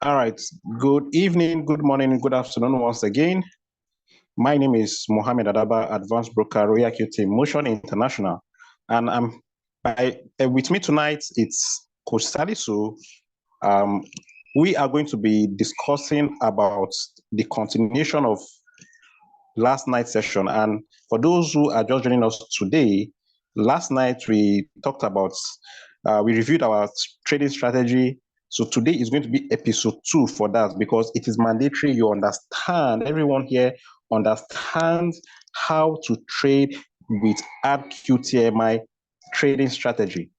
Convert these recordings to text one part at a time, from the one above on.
All right. Good evening, good morning, good afternoon once again. My name is Mohammed Adaba, Advanced Broker, Rqtmi Motion International. And with me tonight, it's Coach Salisu. We are going to be discussing about the continuation of last night's session. And for those who are just joining us today, last night we talked about, we reviewed our trading strategy. So today is going to be episode 2 for that, because it is mandatory you understand, everyone here understands how to trade with Rqtmi trading strategy.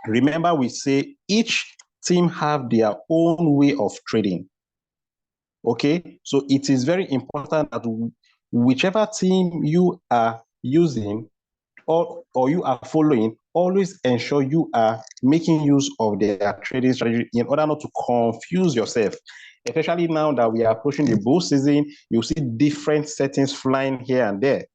Remember, we say each team have their own way of trading. Okay, so it is very important that whichever team you are using or you are following, always ensure you are making use of their trading strategy in order not to confuse yourself. Especially now that we are approaching the bull season, you see different settings flying here and there.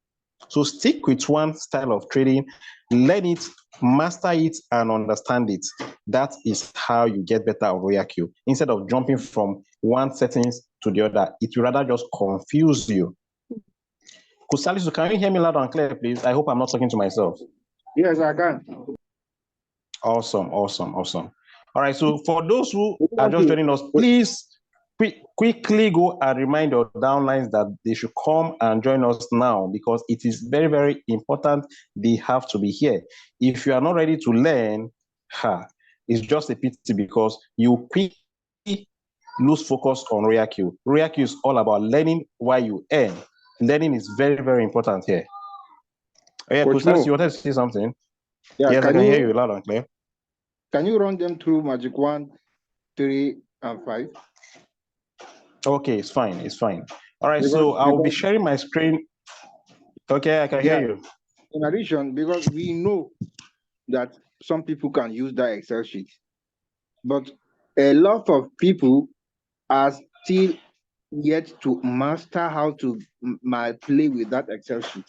So stick with one style of trading, learn it, master it, and understand it. That is how you get better at RoyalQ. Instead of jumping from one settings to the other, it will rather just confuse you. Kusalisu, can you hear me loud and clear, please? I hope I'm not talking to myself. Yes, I can. Awesome. All right, so for those who are just joining us, please quickly go and remind your downlines that they should come and join us now, because it is very, very important. They have to be here. If you are not ready to learn, it's just a pity, because you quickly lose focus on RoyalQ. RoyalQ is all about learning while you earn. Learning is very, very important here. Yeah, Coach, you wanted to say something? Yeah, yes, I can hear you loud and clear. Can you run them through Magic 1, 3, and 5? Okay, it's fine. All right, so I'll be sharing my screen. Okay, I can hear you. In addition, because we know that some people can use that Excel sheet, but a lot of people are still yet to master how to play with that Excel sheet,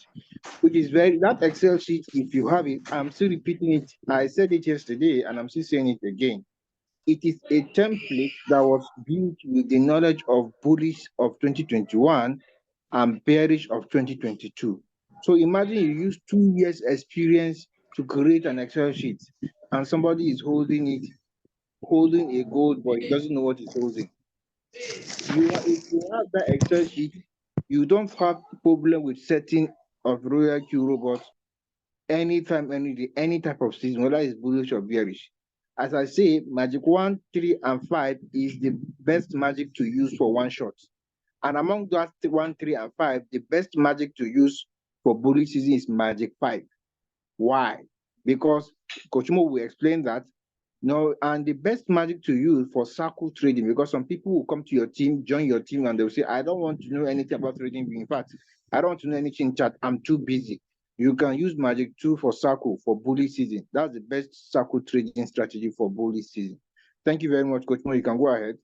which is that Excel sheet, if you have it, I'm still repeating it. I said it yesterday and I'm still saying it again. It is a template that was built with the knowledge of bullish of 2021 and bearish of 2022. So imagine you use 2 years experience to create an Excel sheet and somebody is holding a gold, but he doesn't know what he's holding. If you have that Excel sheet, you don't have problem with setting of RoyalQ robots anytime, any day, any type of season, whether it's bullish or bearish. As I say, Magic 1, 3, and 5 is the best magic to use for one shot. And among that 1, 3, and 5, the best magic to use for bullish season is Magic 5. Why? Because Coach Mo will explain that. No, and the best magic to use for circle trading, because some people will come to your team, join your team, and they'll say, I don't want to know anything about trading. In fact, I don't want to know anything in chat. I'm too busy. You can use Magic 2 for circle for bullish season. That's the best circle trading strategy for bullish season. Thank you very much, Coach Mo. You can go ahead.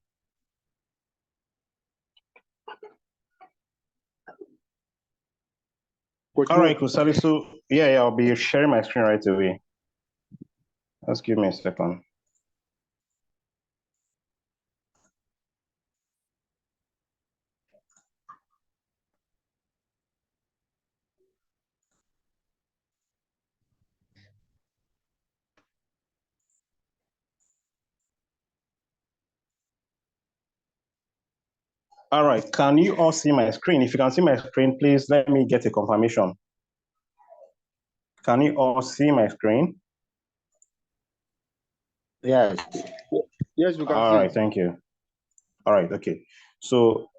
All right, Kusali. So yeah, I'll be sharing my screen right away. Just give me a second. All right, can you all see my screen? If you can see my screen, please let me get a confirmation. Can you all see my screen? Yes. Yes, we can see. All right, thank you. All right, okay. So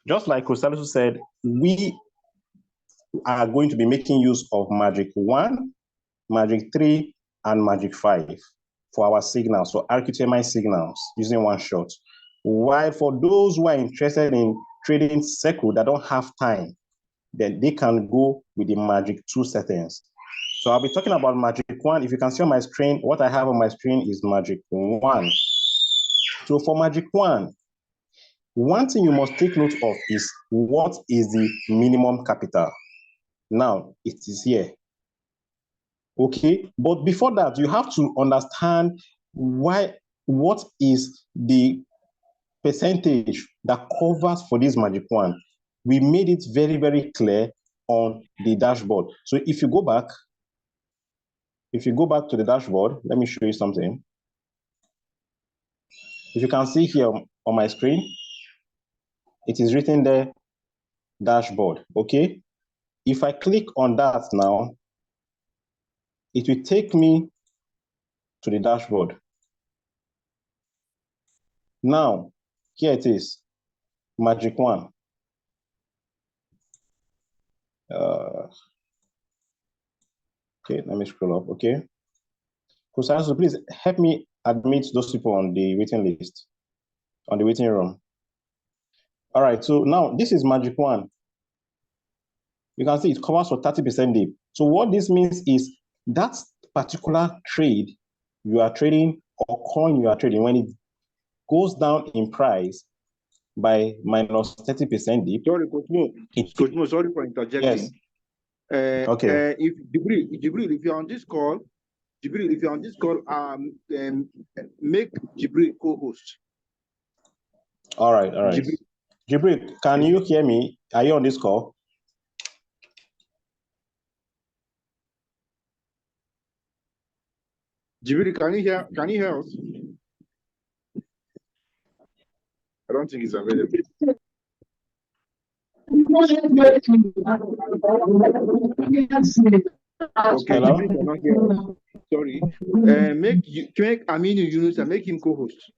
just like Kusalisu said, we are going to be making use of Magic 1, Magic 3, and Magic 5 for our signals, for Rqtmi signals, using one shot. While for those who are interested in trading circle that don't have time, then they can go with the Magic 2 settings. So I'll be talking about Magic 1. If you can see on my screen, what I have on my screen is Magic 1. So for Magic 1, one thing you must take note of is what is the minimum capital. Now, it is here. Okay, but before that, you have to understand what is the percentage that covers for this magic one. We made it very, very clear on the dashboard. So if you go back to the dashboard, let me show you something. If you can see here on my screen, it is written there, dashboard, okay? If I click on that now, it will take me to the dashboard. Now, here it is, magic one. Okay, let me scroll up, okay? Kusasu, please help me admit those people on the waiting list, on the waiting room. All right, so now this is magic one. You can see it covers for 30% dip. So what this means is that particular trade you are trading or coin you are trading, when it goes down in price by minus 30% dip. Sorry, Coach Mo, sorry for interjecting. Yes. Okay. If Jibril, if you're on this call, make Jibril co-host. All right. Jibril, can you hear me? Are you on this call? Jibril, can you hear us? I don't think he's available. Okay, Jibril cannot hear us. Sorry. Make Aminu Yunus and make him co-host.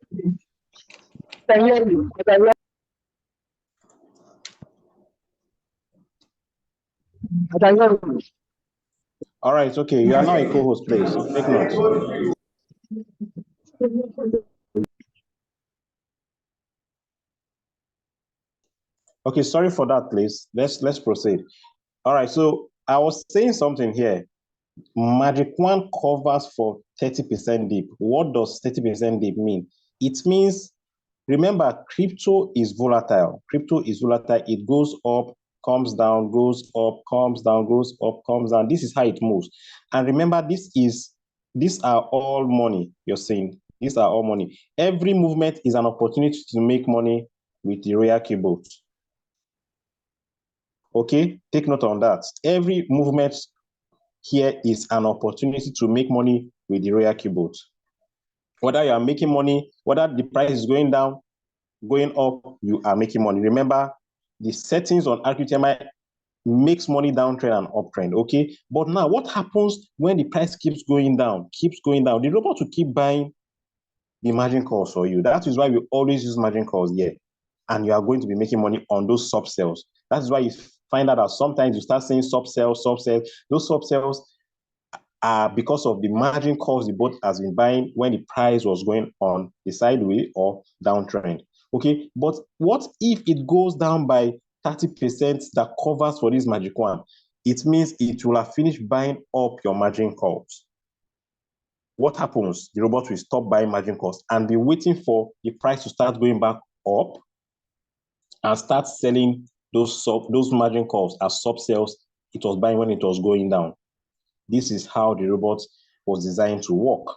All right, okay. You are now a co-host, please. Take note. Okay, sorry for that, please. Let's proceed. All right, so I was saying something here. Magic one covers for 30% dip. What does 30% dip mean? It means, remember, crypto is volatile. It goes up, comes down, goes up, comes down, goes up, comes down. This is how it moves. And remember, these are all money you're seeing. These are all money. Every movement is an opportunity to make money with the Rqtmi bot. Okay, take note on that. Every movement here is an opportunity to make money with the Rqtmi bot. Whether you are making money, whether the price is going down, going up, you are making money. Remember, the settings on Rqtmi makes money downtrend and uptrend, okay? But now, what happens when the price keeps going down? The robot will keep buying the margin calls for you. That is why we always use margin calls here. And you are going to be making money on those subsells. That's why you find out that sometimes you start seeing subsells. Those subsells are because of the margin calls the bot has been buying when the price was going on the sideways or downtrend. Okay, but what if it goes down by 30% that covers for this magic one? It means it will have finished buying up your margin calls. What happens? The robot will stop buying margin calls and be waiting for the price to start going back up and start selling those margin calls as subsells it was buying when it was going down. This is how the robot was designed to work.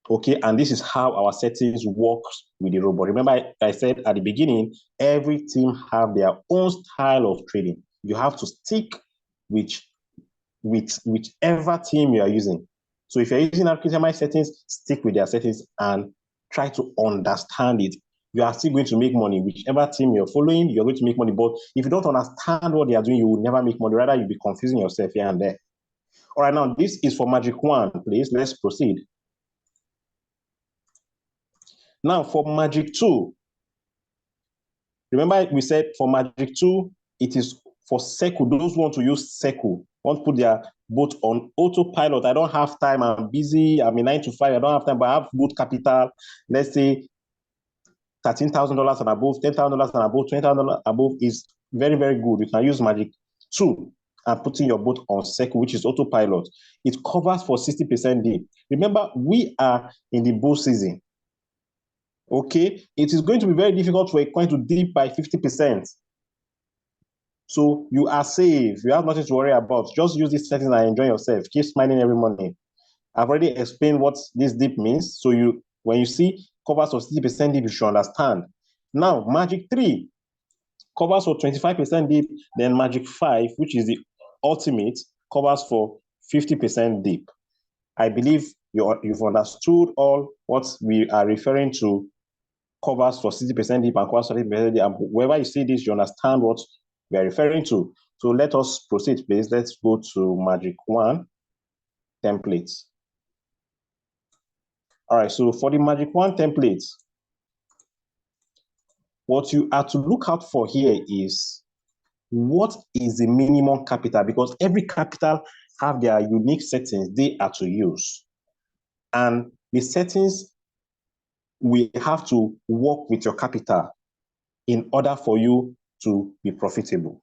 Okay, and this is how our settings works with the robot. Remember, I said at the beginning, every team have their own style of trading. You have to stick with whichever team you are using. So if you're using Rqtmi settings, stick with their settings and try to understand it. You are still going to make money. Whichever team you're following, you're going to make money. But if you don't understand what they are doing, you will never make money. Rather, you'll be confusing yourself here and there. All right, now this is for Magic 1, please. Let's proceed. Now for Magic 2, remember we said for Magic 2, it is for Seku. Those who want to use Seku, want to put their boat on autopilot. I don't have time, I'm busy, I'm in 9 to 5, I don't have time, but I have good capital. Let's say $13,000 and above, $10,000 and above, $20,000 above is very, very good. You can use Magic 2 and putting your boat on Seku, which is autopilot. It covers for 60% dip. Remember, we are in the bull season. Okay, it is going to be very difficult for a coin to dip by 50%. So you are safe. You have nothing to worry about. Just use this setting and enjoy yourself. Keep smiling every morning. I've already explained what this dip means. So when you see covers for 60% dip, you should understand. Now, Magic 3 covers for 25% dip, then Magic 5, which is the ultimate, covers for 50% dip. I believe you've understood all what we are referring to, covers for 60% dip and covers for 50% dip. And wherever you see this, you understand what we are referring to. So let us proceed, please. Let's go to Magic 1 templates. All right, so for the Magic 1 templates, what you have to look out for here is what is the minimum capital, because every capital have their unique settings they are to use. And the settings will have to work with your capital in order for you to be profitable.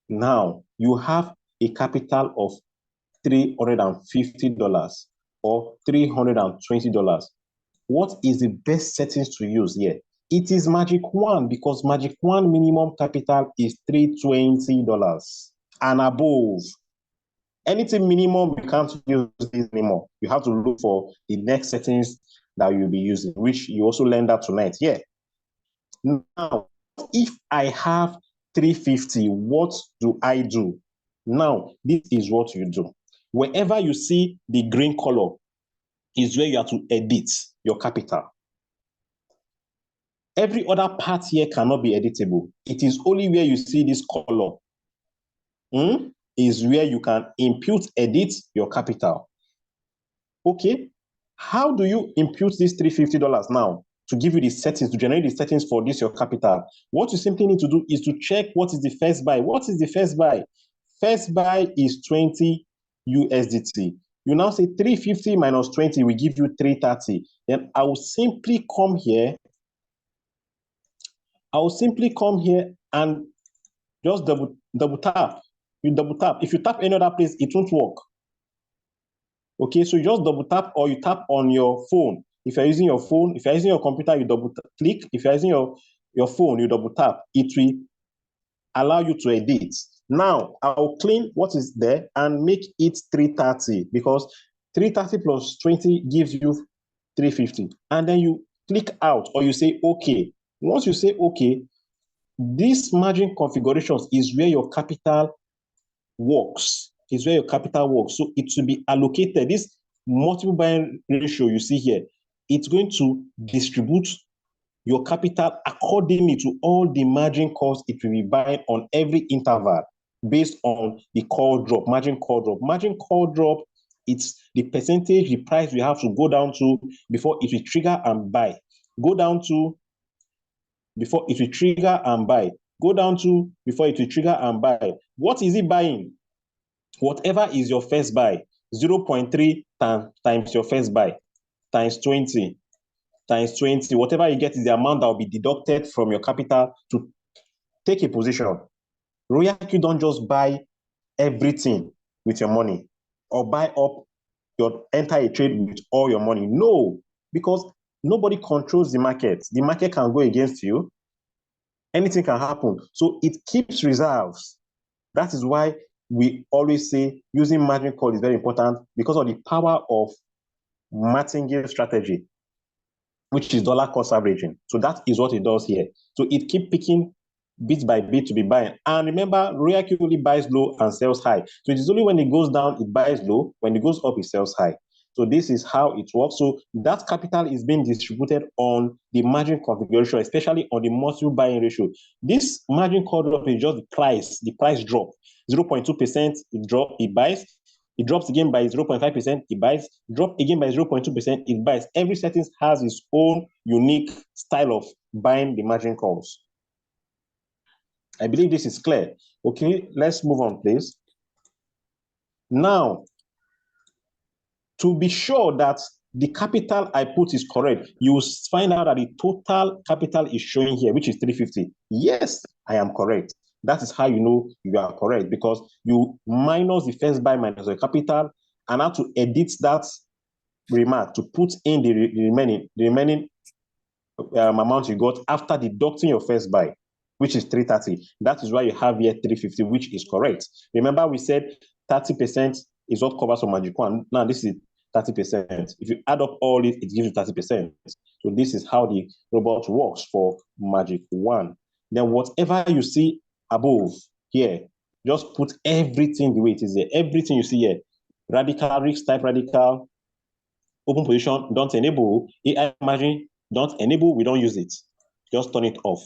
Now, you have a capital of $350 or $320. What is the best settings to use here? It is Magic 1, because Magic 1 minimum capital is $320 and above. Anything minimum, you can't use this anymore. You have to look for the next settings that you'll be using, which you also learned that tonight. Yeah. Now, if I have 350, what do I do? Now, this is what you do. Wherever you see the green color is where you have to edit your capital. Every other part here cannot be editable. It is only where you see this color is where you can impute, edit your capital. Okay, how do you impute this $350 now to give you the settings, to generate the settings for this, your capital? What you simply need to do is to check what is the first buy. What is the first buy? First buy is 20 USDT. You now say 350 minus 20 will give you 330. Then I will simply come here. And just double tap. You double tap. If you tap any other place, it won't work. Okay, so you just double tap, or you tap on your phone. If you're using your phone, if you're using your computer, you double click. If you're using your phone, you double tap. It will allow you to edit. Now, I'll clean what is there and make it 330, because 330 plus 20 gives you 350. And then you click out, or you say okay. Once you say okay, this margin configurations is where your capital works. Is where your capital works. So it should be allocated. This multiple buying ratio you see here, it's going to distribute your capital accordingly to all the margin calls it will be buying on every interval based on the call drop, margin call drop. Margin call drop, it's the percentage, the price we have to go down to before it will trigger and buy. Go down to before it will trigger and buy. Go down to before it will trigger and buy. What is it buying? Whatever is your first buy, 0.3 times your first buy, times 20, whatever you get is the amount that will be deducted from your capital to take a position. Royalq don't just buy everything with your money or buy up your entire trade with all your money. No, because nobody controls the market. The market can go against you. Anything can happen. So it keeps reserves. That is why we always say using margin call is very important, because of the power of martingale strategy, which is dollar cost averaging. So that is what it does here. So it keeps picking bit by bit to be buying. And remember, Royalq only buys low and sells high. So it is only when it goes down, it buys low. When it goes up, it sells high. So this is how it works. So that capital is being distributed on the margin configuration, especially on the multiple buying ratio. This margin call drop is just the price drop. 0.2% it drop, it buys. It drops again by 0.5%, it buys. Drop again by 0.2%, it buys. Every settings has its own unique style of buying the margin calls. I believe this is clear. Okay, let's move on, please. Now, to be sure that the capital I put is correct, you will find out that the total capital is showing here, which is 350. Yes, I am correct. That is how you know you are correct, because you minus the first buy minus the capital and have to edit that remark to put in the remaining amount you got after deducting your first buy, which is 330. That is why you have here 350, which is correct. Remember, we said 30% is what covers for Magic 1. Now, this is 30%. If you add up all it, it gives you 30%. So this is how the robot works for Magic 1. Then whatever you see above here, just put everything the way it is there. Everything you see here, radical, risk type radical, open position, don't enable, AI margin, don't enable, we don't use it. Just turn it off.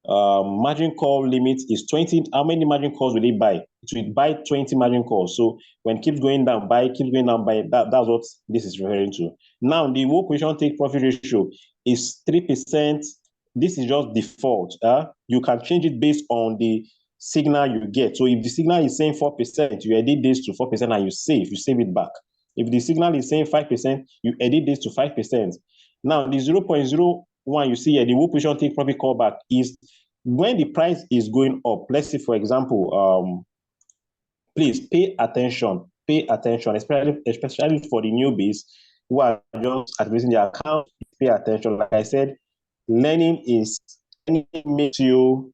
Margin call limit is 20. How many margin calls will it buy? It will buy 20 margin calls. So when it keeps going down, buy, keeps going down, buy. That's what this is referring to. Now, the whole position take profit ratio is 3%. This is just default. You can change it based on the signal you get. So if the signal is saying 4%, you edit this to 4% and you save it back. If the signal is saying 5%, you edit this to 5%. Now, the 0.01 you see here, the whole position take profit callback is when the price is going up. Let's say, for example, please pay attention, especially for the newbies who are just activating their account. Pay attention. Like I said, learning makes you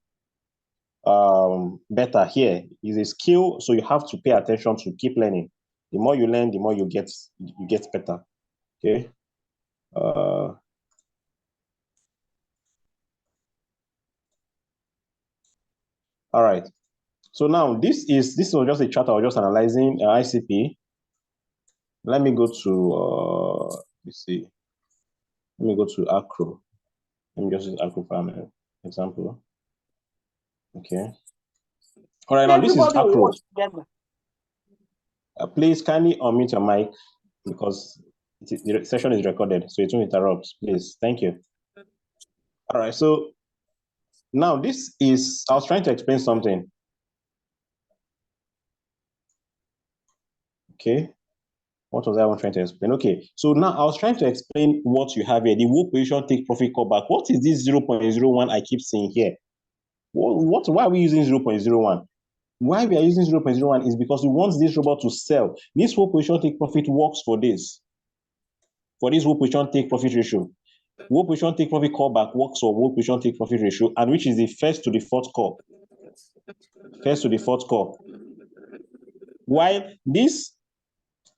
better. Here is a skill, so you have to pay attention to keep learning. The more you learn, the more you get better. Okay. All right. So now this was just a chart I was just analyzing ICP. Let me go to let's see. Let me go to Acro. Let me just use Acro for an example. Okay. All right, now this is Acro. Please kindly unmute your mic because the session is recorded, so it won't interrupt. Please, thank you. All right, so now this is, I was trying to explain something. Okay. What was I trying to explain? Okay, so now I was trying to explain what you have here, the whole position take profit callback. What is this 0.01 I keep seeing here? Why are we using 0.01? Why we are using 0.01 is because we want this robot to sell. This whole position take profit works for this whole position take profit ratio. Whole position take profit callback works for whole position take profit ratio, and which is the first to the fourth call. First to the fourth call. While this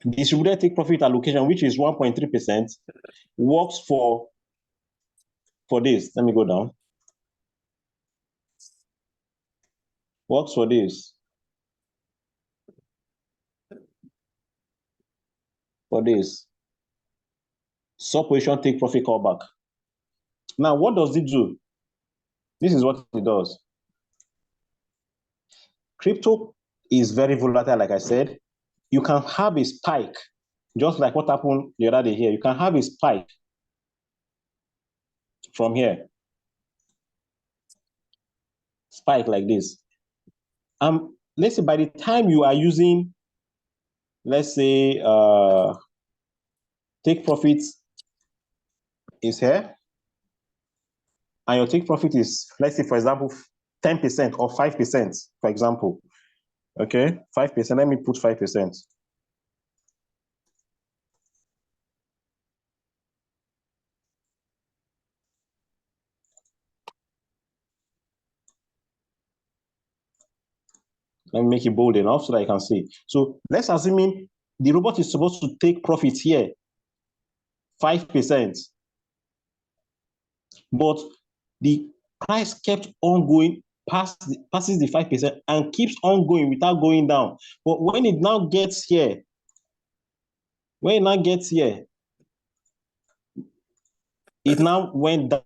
distributed take profit allocation, which is 1.3%, works for this. Let me go down. Works for this. For this. Subposition take profit callback. Now, what does it do? This is what it does. Crypto is very volatile, like I said. You can have a spike, just like what happened the other day here. You can have a spike from here. Spike like this. Let's say by the time you are using, let's say, take profits is here, and your take profit is, let's say, for example, 10% or 5%, for example. Okay, 5%. Let me put 5%. Let me make it bold enough so that you can see. So let's assume the robot is supposed to take profits here, 5%. But the price kept on going passes the 5% and keeps on going without going down. But when it now gets here, it now went down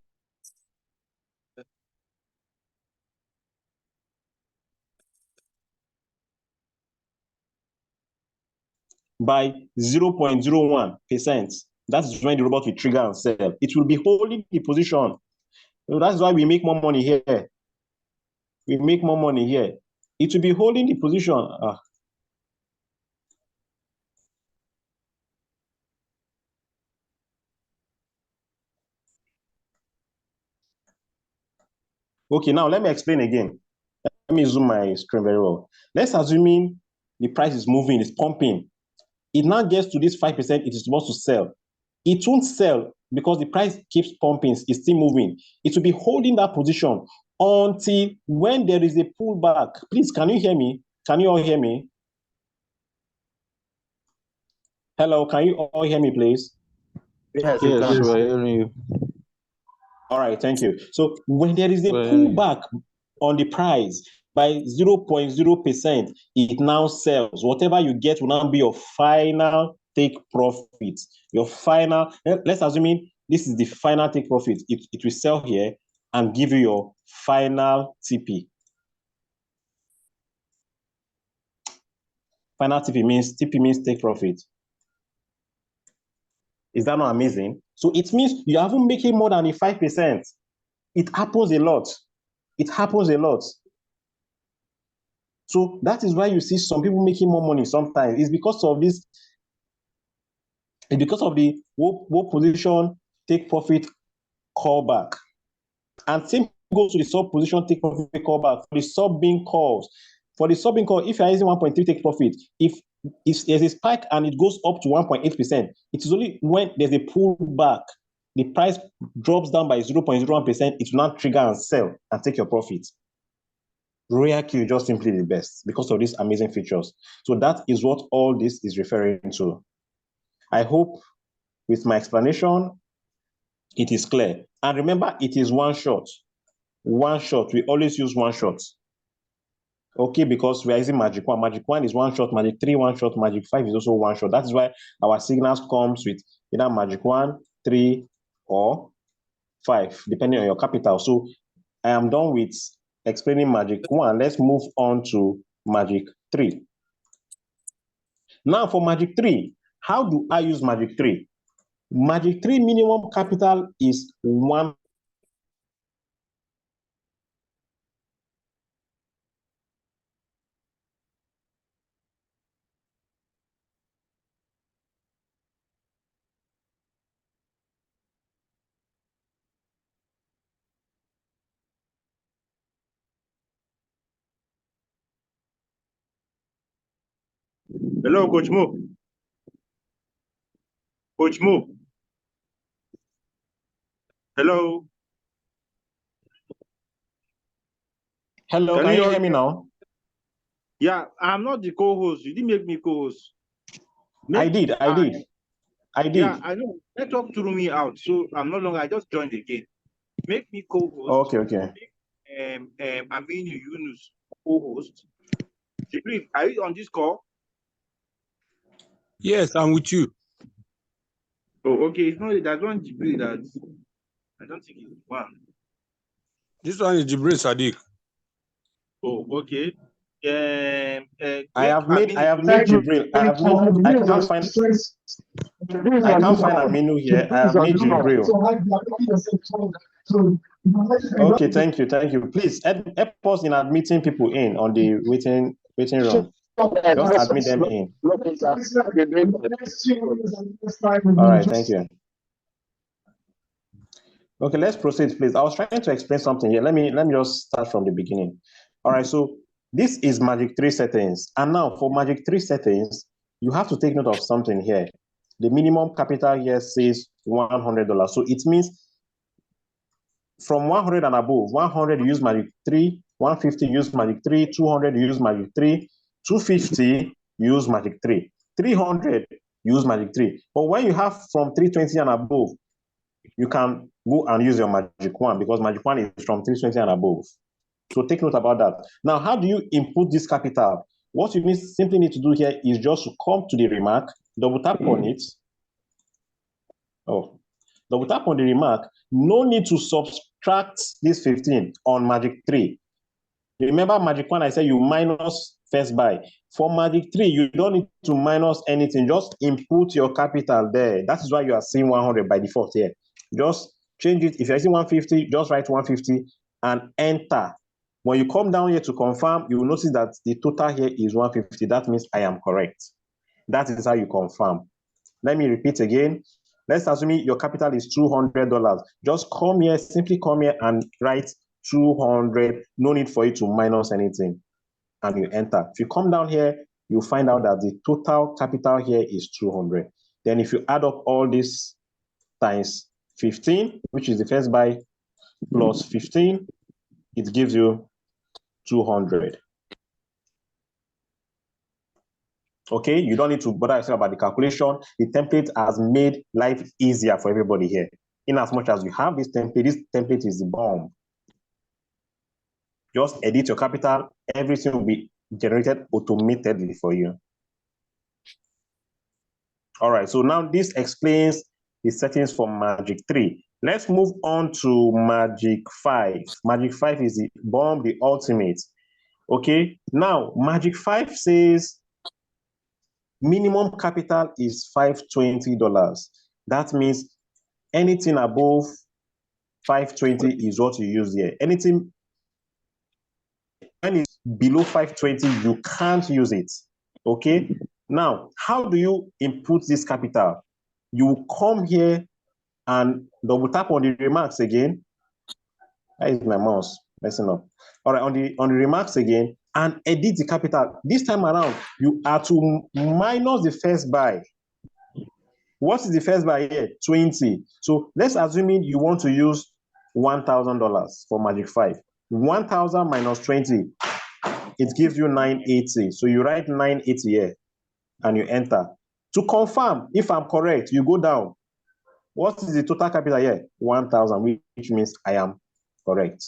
by 0.01%. That's when the robot will trigger and sell. It will be holding the position. So that's why we make more money here. We make more money here. It will be holding the position. Okay, now let me explain again. Let me zoom my screen very well. Let's assume the price is moving, it's pumping. It now gets to this 5%, it is supposed to sell. It won't sell because the price keeps pumping, it's still moving. It will be holding that position until when there is a pullback. Please, can you hear me? Can you all hear me? Hello, can you all hear me, please? Yes, we Yes, can. we're hearing you. All right, thank you. So when there is a We're hearing you. pullback on the price by 0.0%, it now sells. Whatever you get will now be your final take profit. Your final, let's assume this is the final take profit. It will sell here and give you your final TP. Final TP means take profit. Is that not amazing? So it means you haven't making more than a 5%. It happens a lot. It happens a lot. So that is why you see some people making more money sometimes. It's because of this, it's because of the what position take profit callback. And same goes to the sub position take profit callback for the sub being calls. For the sub being call, if you're using 1.3 take profit, if there's a spike and it goes up to 1.8%, it is only when there's a pullback, the price drops down by 0.01%, it will not trigger and sell and take your profit. Rqtmi is just simply the best because of these amazing features. So that is what all this is referring to. I hope with my explanation, it is clear. And remember, it is one shot. One shot. We always use one shot. Okay, because we are using Magic 1. Magic 1 is one shot, Magic 3, one shot, Magic 5 is also one shot. That is why our signals comes with either Magic 1, 3, or 5, depending on your capital. So I am done with explaining Magic 1. Let's move on to Magic 3. Now for Magic 3, how do I use Magic 3? Magic 3 minimum capital is 1. Hello, Coach Mo. Coach Mo. Hello. Hello, can you hear me now? Yeah, I'm not the co-host. You didn't make me co-host. I did. Yeah, I know. Network threw me out, so I'm no longer. I just joined again. Make me co-host. Okay. Aminu Yunus co-host. Jibril, are you on this call? Yes, I'm with you. Oh, okay. It's not that one Jibril that I don't think it's one. This one is Jibril Sadiq. Oh, okay. I have made Jibril. I can't find Aminu here. I have made Jibril. Okay, thank you. Please help us in admitting people in on the waiting room. Just admit them in. All right, thank you. Okay, let's proceed, please. I was trying to explain something here. Let me just start from the beginning. All right, so this is Magic 3 settings. And now for Magic 3 settings, you have to take note of something here. The minimum capital here says $100. So it means from 100 and above, 100 use Magic 3, 150 use Magic 3, 200 use Magic 3, 250 use Magic 3, 300 use Magic 3. But when you have from 320 and above, you can go and use your Magic 1 because Magic 1 is from 320 and above. So take note about that. Now, how do you input this capital? What you simply need to do here is just to come to the remark, double tap on it. Double tap on the remark. No need to subtract this 15 on Magic 3. Remember Magic 1, I said you minus first buy. For Magic 3, you don't need to minus anything. Just input your capital there. That is why you are seeing 100 by default here. Just change it. If you're seeing 150, just write 150 and enter. When you come down here to confirm, you will notice that the total here is 150. That means I am correct. That is how you confirm. Let me repeat again. Let's assume your capital is $200. Just come here, simply come here and write 200. No need for you to minus anything. And you enter. If you come down here, you find out that the total capital here is 200. Then if you add up all this times 15, which is the first buy, plus 15, it gives you 200. Okay, you don't need to bother yourself about the calculation. The template has made life easier for everybody here. In as much as you have this template is the bomb. Just edit your capital, everything will be generated automatically for you. All right, so now this explains the settings for Magic 3. Let's move on to Magic 5. Magic 5 is the bomb, the ultimate. Okay, now Magic 5 says minimum capital is $520. That means anything above 520 is what you use here. Anything when it's below 520, you can't use it. Okay. Now, how do you input this capital? You come here and double tap on the remarks again. That is my mouse messing up. All right, on the remarks again, and edit the capital. This time around, you are to minus the first buy. What is the first buy here? 20. So let's assume you want to use $1,000 for Magic 5. 1,000 minus 20, it gives you 980. So you write 980 here and you enter. To confirm if I'm correct, you go down. What is the total capital here? 1,000, which means I am correct.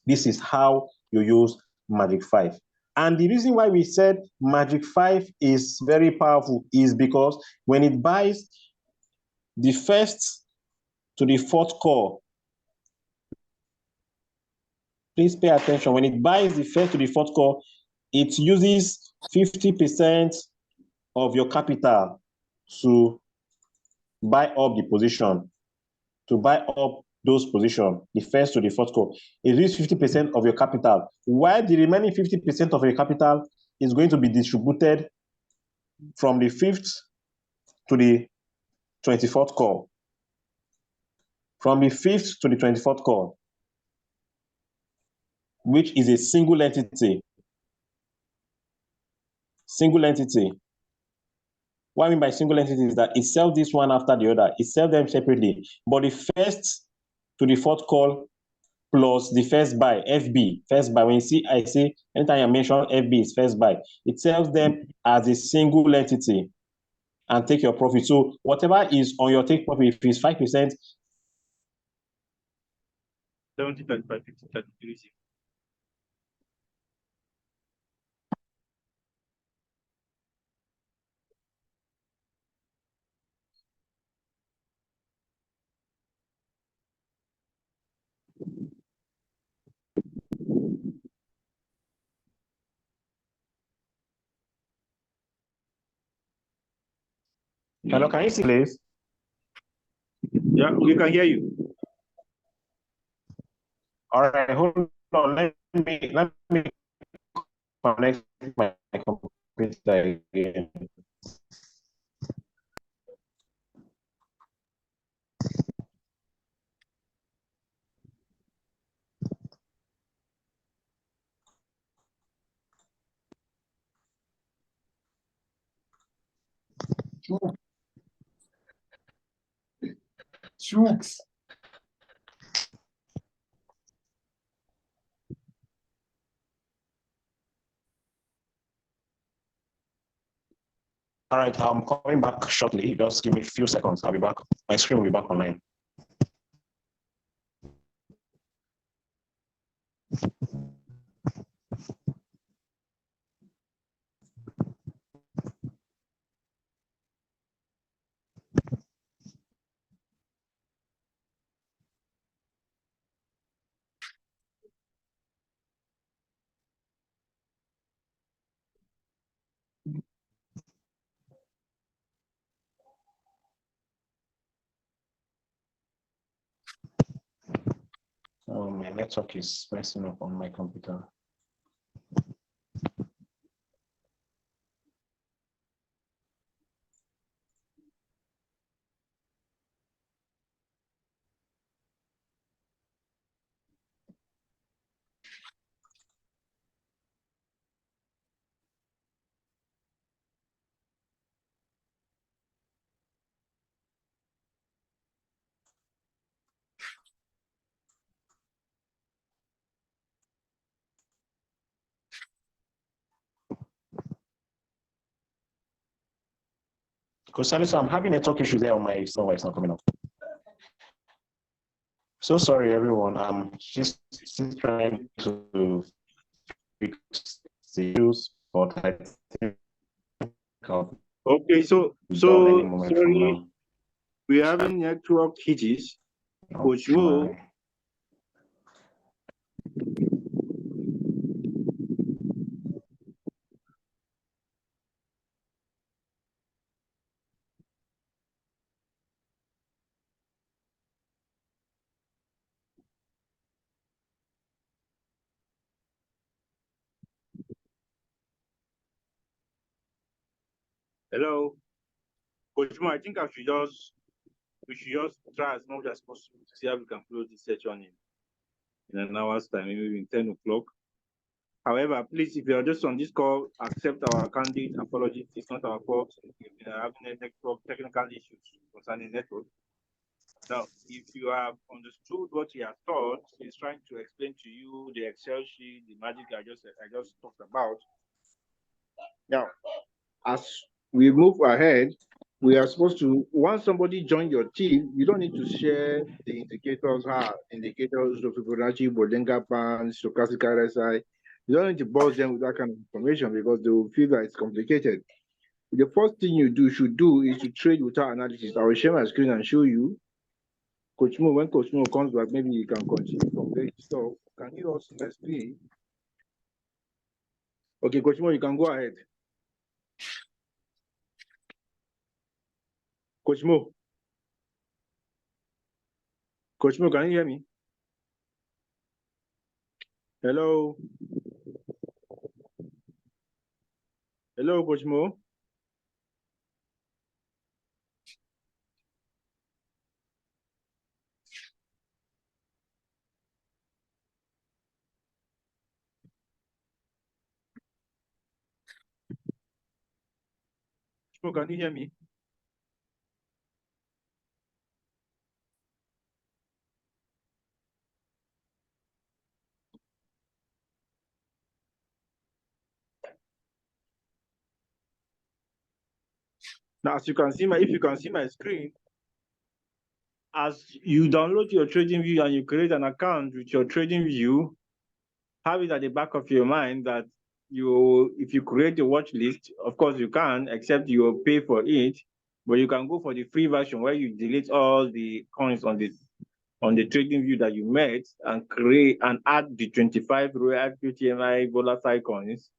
This is how you use Magic 5. And the reason why we said Magic 5 is very powerful is because when it buys the first to the fourth call, please pay attention. When it buys the first to the fourth call, it uses 50% of your capital to buy up the position, to buy up those positions, the first to the fourth call. It uses 50% of your capital, while the remaining 50% of your capital is going to be distributed from the 5th to the 24th call. From the 5th to the 24th call, which is a single entity. Single entity. What I mean by single entity is that it sells this one after the other. It sells them separately. But the first to the fourth call plus the first buy, FB, first buy. When you see, I say, anytime I mention FB is first buy, it sells them as a single entity and take your profit. So whatever is on your take profit, if it's 5%, 70, 35, 50, 33. hello, can you see, please? Yeah, we can hear you. All right, hold on. Let me connect my computer again. Shooks. All right, I'm coming back shortly. Just give me a few seconds. I'll be back. My screen will be back online. Oh, my network is messing up on my computer. Salisu, I'm having a talk issue there on my server. It's not coming up. So sorry, everyone. She's trying to fix the issues, but I think okay. So sorry, we're having network hitches. Coach Mo. Hello, Coach Mo. I think we should just try as much as possible to see how we can close this session in an hour's time, maybe in 10 o'clock. However, please, if you are just on this call, accept our candid apology. It's not our fault. We've been having a network technical issues concerning network. Now, if you have understood what he has taught, he's trying to explain to you the Excel sheet, the magic I just talked about. Now, as we move ahead, we are supposed to, once somebody joins your team, you don't need to share the indicators, indicators of Fibonacci, Bodenga band, stochastic RSI. You don't need to buzz them with that kind of information because they will feel that it's complicated. The first thing you should do is to trade without analysis. I will share my screen and show you. Coach Mo, when Coach Mo comes back, maybe you can continue from there. So, can you also see my screen? Okay, Coach Mo, you can go ahead. Coach Mo. Coach Mo, can you hear me? Hello. Hello, Coach Mo. Can you hear me? Now, as you can see if you can see my screen, as you download your trading view and you create an account with your trading view, have it at the back of your mind that if you create a watch list, of course you can, except you will pay for it, but you can go for the free version where you delete all the coins on the trading view that you made and create and add the 25 Rqtmi volatile coins,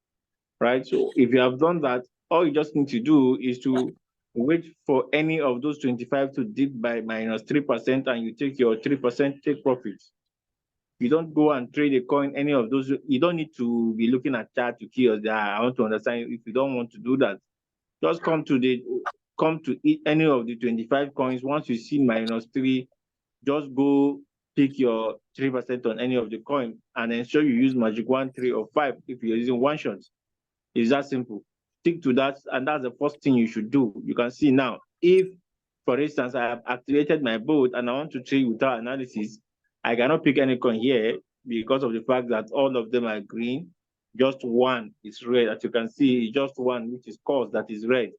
right? So if you have done that, all you just need to do is to wait for any of those 25 to dip by -3% and you take your 3% take profit. You don't go and trade a coin, any of those. You don't need to be looking at chart to key that. I want to understand. If you don't want to do that, just come to any of the 25 coins. Once you see -3, just go pick your 3% on any of the coin and ensure you use magic 1, 3, or 5 if you're using one shot. It's that simple. Stick to that, and that's the first thing you should do. You can see now, if, for instance, I have activated my boat and I want to trade without analysis, I cannot pick any coin here because of the fact that all of them are green. Just one is red. As you can see, just one, which is cause that is red.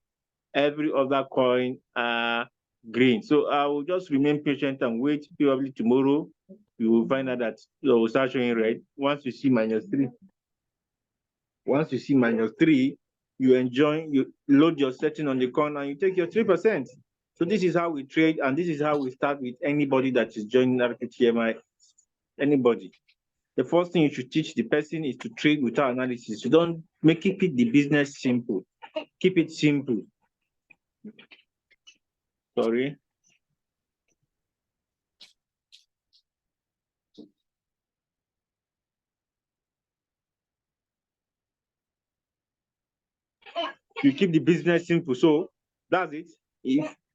Every other coin are green. So I will just remain patient and wait. Probably tomorrow, you will find out that it will start showing red. Once you see -3, once you see -3, you load your setting on the coin and you take your 3%. So this is how we trade, and this is how we start with anybody that is joining Rqtmi. Anybody. The first thing you should teach the person is to trade without analysis. You don't keep it the business simple. Keep it simple. Sorry. You keep the business simple. So that's it.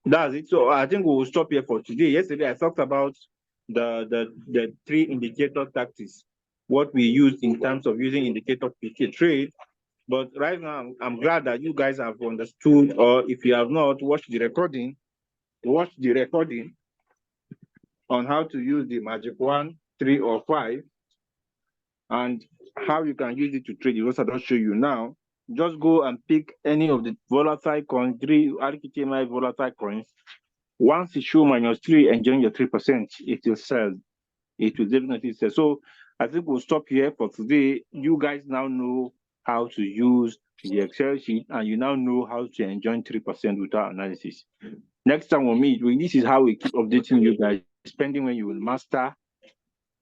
That's it. So I think we will stop here for today. Yesterday I talked about the 3 indicator tactics, what we use in terms of using indicator to trade. But right now I'm glad that you guys have understood, or if you have not, watch the recording on how to use the magic 1, 3, or 5 and how you can use it to trade. What I don't show you now. Just go and pick any of the volatile coins, 3 Rqtmi volatile coins. Once it show -3, enjoy your 3%. It will sell. It will definitely sell. So I think we'll stop here for today. You guys now know how to use the Excel sheet, and you now know how to enjoy 3% without analysis. Next time we'll meet, this is how we keep updating you guys, spending when you will master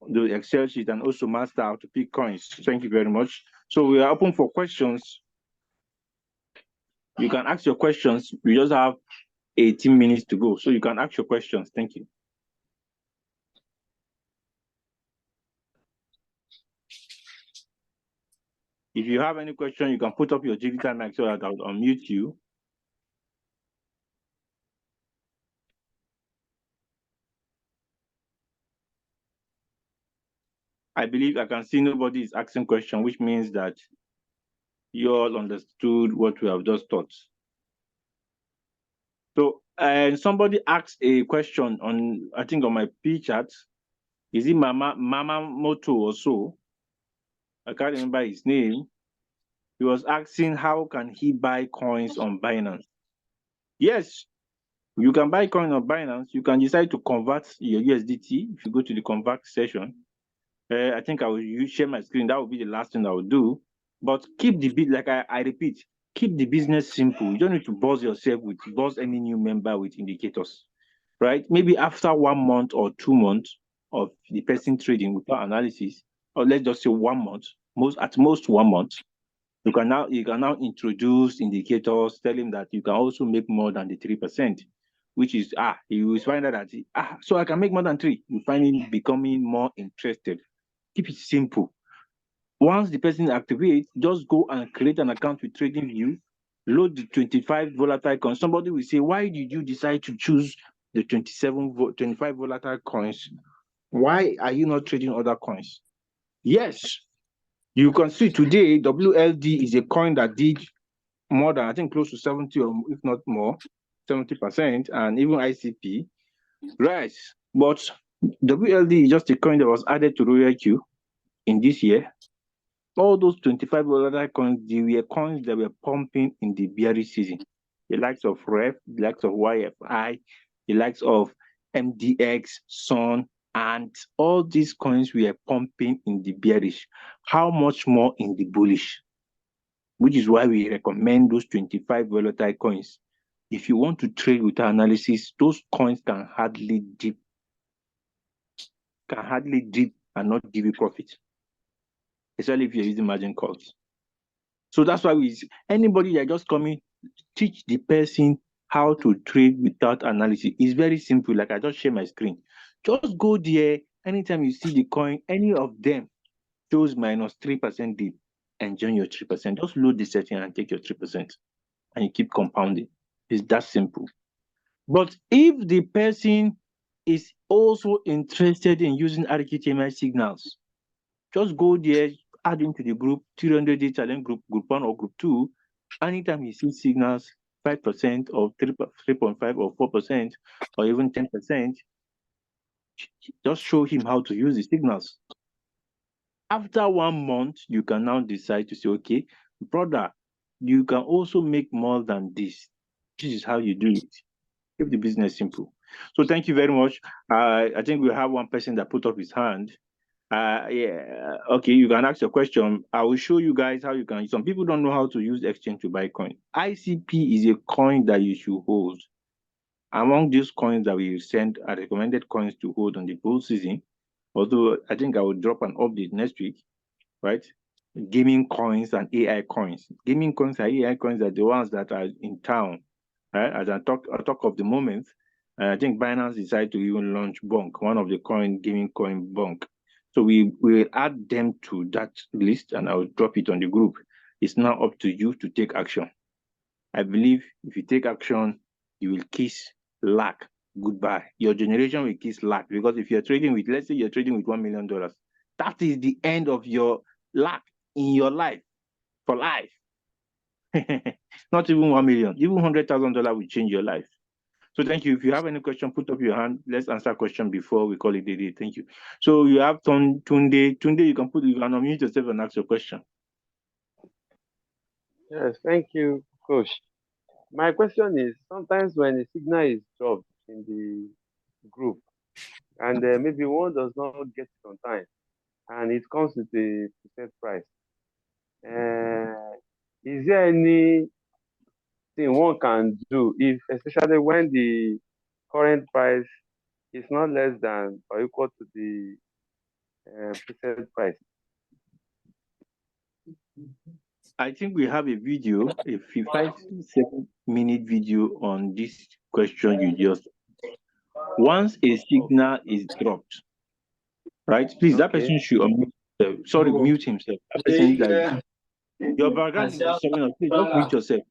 the Excel sheet and also master how to pick coins. Thank you very much. So we are open for questions. You can ask your questions. We just have 18 minutes to go. So you can ask your questions. Thank you. If you have any question, you can put up your digital mic so that I'll unmute you. I believe I can see nobody is asking question, which means that you all understood what we have just taught. So, somebody asked a question on, I think on my P chat. Is it Mama Moto or so? I can't remember his name. He was asking how can he buy coins on Binance? Yes, you can buy coin on Binance. You can decide to convert your USDT if you go to the convert session. I think I will share my screen. That will be the last thing I will do. But keep the bit, like I repeat, keep the business simple. You don't need to buzz yourself buzz any new member with indicators, right? Maybe after 1 month or 2 months of the person trading without analysis, or let's just say 1 month, at most 1 month, you can now introduce indicators, tell him that you can also make more than the 3%, which is you will find out that so I can make more than 3. You find him becoming more interested. Keep it simple. Once the person activates, just go and create an account with TradingView, load the 25 volatile coins. Somebody will say, why did you decide to choose the 25 volatile coins? Why are you not trading other coins? Yes, you can see today, WLD is a coin that did more than, I think, close to 70 or if not more, 70%, and even ICP. Right, but WLD is just a coin that was added to RoyalQ in this year. All those 25 volatile coins, they were coins that were pumping in the bearish season. The likes of REF, the likes of YFI, the likes of MDX, Sun, and all these coins were pumping in the bearish. How much more in the bullish? Which is why we recommend those 25 volatile coins. If you want to trade with analysis, those coins can hardly dip and not give you profit, especially if you're using margin calls. So that's why anybody that just coming, teach the person how to trade without analysis. It's very simple. Like I just share my screen. Just go there. Anytime you see the coin, any of them shows -3% dip, enjoy your 3%. Just load the setting and take your 3%. And you keep compounding. It's that simple. But if the person is also interested in using Rqtmi signals, just go there, add into the group, 300-day challenge group 1 or group 2. Anytime you see signals, 5% or 3.5 or 4% or even 10%, just show him how to use the signals. After 1 month, you can now decide to say, okay, brother, you can also make more than this. This is how you do it. Keep the business simple. So thank you very much. I think we have one person that put up his hand. Yeah, okay, you can ask your question. I will show you guys how you can. Some people don't know how to use exchange to buy coin. ICP is a coin that you should hold. Among these coins that we send are recommended coins to hold on the bull season. Although I think I will drop an update next week, right? Gaming coins and AI coins. Gaming coins and AI coins are the ones that are in town, right? As I talk of the moment, I think Binance decided to even launch Bonk, one of the gaming coin Bonk. So we will add them to that list and I'll drop it on the group. It's now up to you to take action. I believe if you take action, you will kiss luck goodbye. Your generation will kiss luck, because if you're trading with, let's say you're trading with $1 million, that is the end of your luck in your life, for life. Not even 1 million, even $100,000 will change your life. So thank you. If you have any question, put up your hand. Let's answer a question before we call it a day. Thank you. So you have Tunde. Tunde, you can unmute yourself and ask your question. Yes, thank you, Coach. My question is sometimes when a signal is dropped in the group and maybe one does not get it on time and it comes with a preset price, uh, is there anything one can do if, especially when the current price is not less than or equal to the preset price? I think we have a video, a 5-7 minute video on this question you just. Once a signal is dropped, right? Please, that Okay. person should mute himself. That person that your background is disturbing us. Please just mute yourself.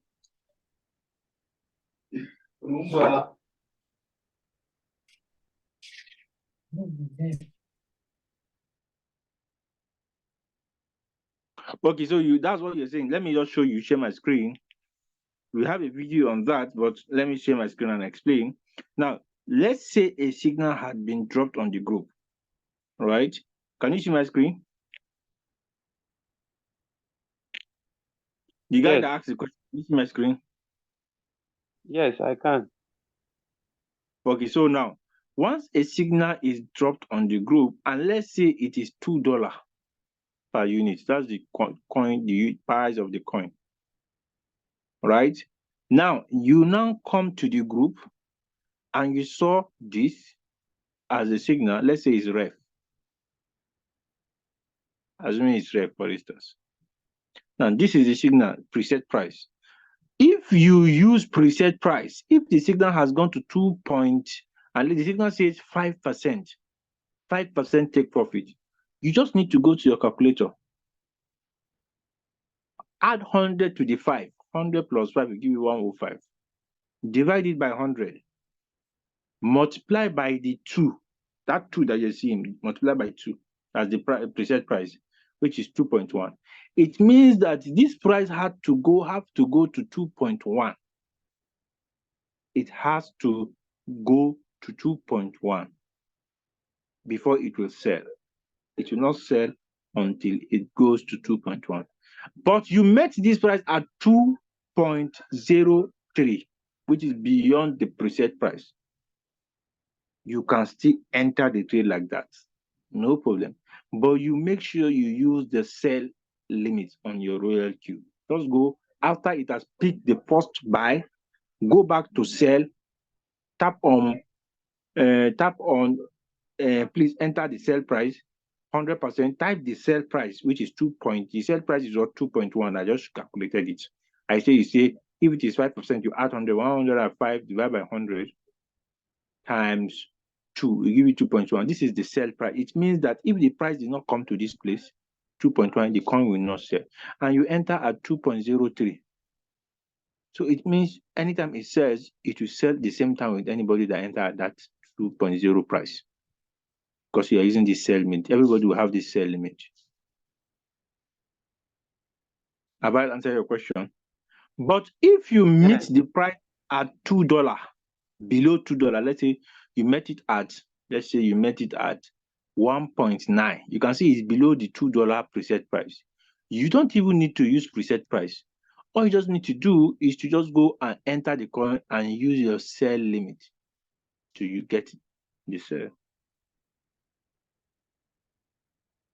Okay, so that's what you're saying. Let me just show you, share my screen. We have a video on that, but let me share my screen and explain. Now, let's say a signal had been dropped on the group, right? Can you see my screen? The guy Yes. that asked the question, can you see my screen? Yes, I can. Okay, so now, once a signal is dropped on the group, and let's say it is $2 per unit, that's the coin, the price of the coin, right? Now, you now come to the group and you saw this as a signal. Let's say it's ref. Assuming it's ref, for instance. Now, this is the signal preset price. If you use preset price, if the signal has gone to 2 point, and the signal says 5%, 5% take profit, you just need to go to your calculator, add 100 to the 5, 100 plus 5 will give you 105. Divide it by 100, multiply by the 2, that 2 that you're seeing, multiply by 2 as the preset price, which is 2.1. It means that this price have to go to 2.1. It has to go to 2.1 before it will sell. It will not sell until it goes to 2.1. But you met this price at 2.03, which is beyond the preset price. You can still enter the trade like that, no problem. But you make sure you use the sell limit on your Royal Q. Just go after it has picked the first buy, go back to sell, tap on, please enter the sell price, 100%, type the sell price, which is 2 point, the sell price is 2.1, I just calculated it. You say, if it is 5%, you add 100, 105 divided by 100 times 2, we give you 2.1. This is the sell price. It means that if the price did not come to this place, 2.1, the coin will not sell. And you enter at 2.03. So it means anytime it sells, it will sell the same time with anybody that enter at that 2.0 price. Because you are using this sell limit. Everybody will have this sell limit. Have I answered your question? But if you meet the price at $2, below $2, let's say you met it at, 1.9. You can see it's below the $2 preset price. You don't even need to use preset price. All you just need to do is to just go and enter the coin and use your sell limit till you get the sell.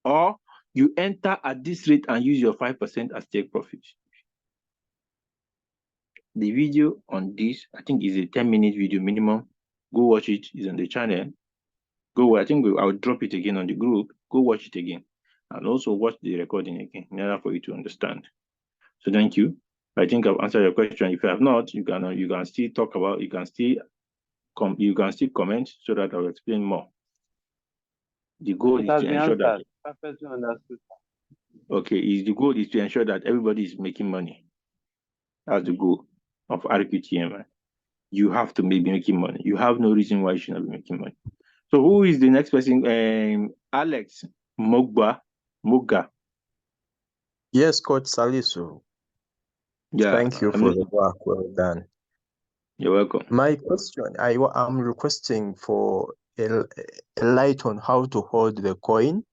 Or you enter at this rate and use your 5% as take profit. The video on this, I think, is a 10-minute video minimum. Go watch it. It's on the channel. I think I'll drop it again on the group. Go watch it again. And also watch the recording again in order for you to understand. So thank you. I think I've answered your question. If you have not, you can still talk about, you can still comment so that I'll explain more. The goal is to ensure that perfectly understood. Okay, the goal is to ensure that everybody is making money. That's the goal of Rqtmi. You have to be making money. You have no reason why you should not be making money. So who is the next person? Alex Moga. Yes, Coach Salisu. Yeah. Thank you for the work. Well done. You're welcome. My question, I'm requesting for a light on how to hold the coin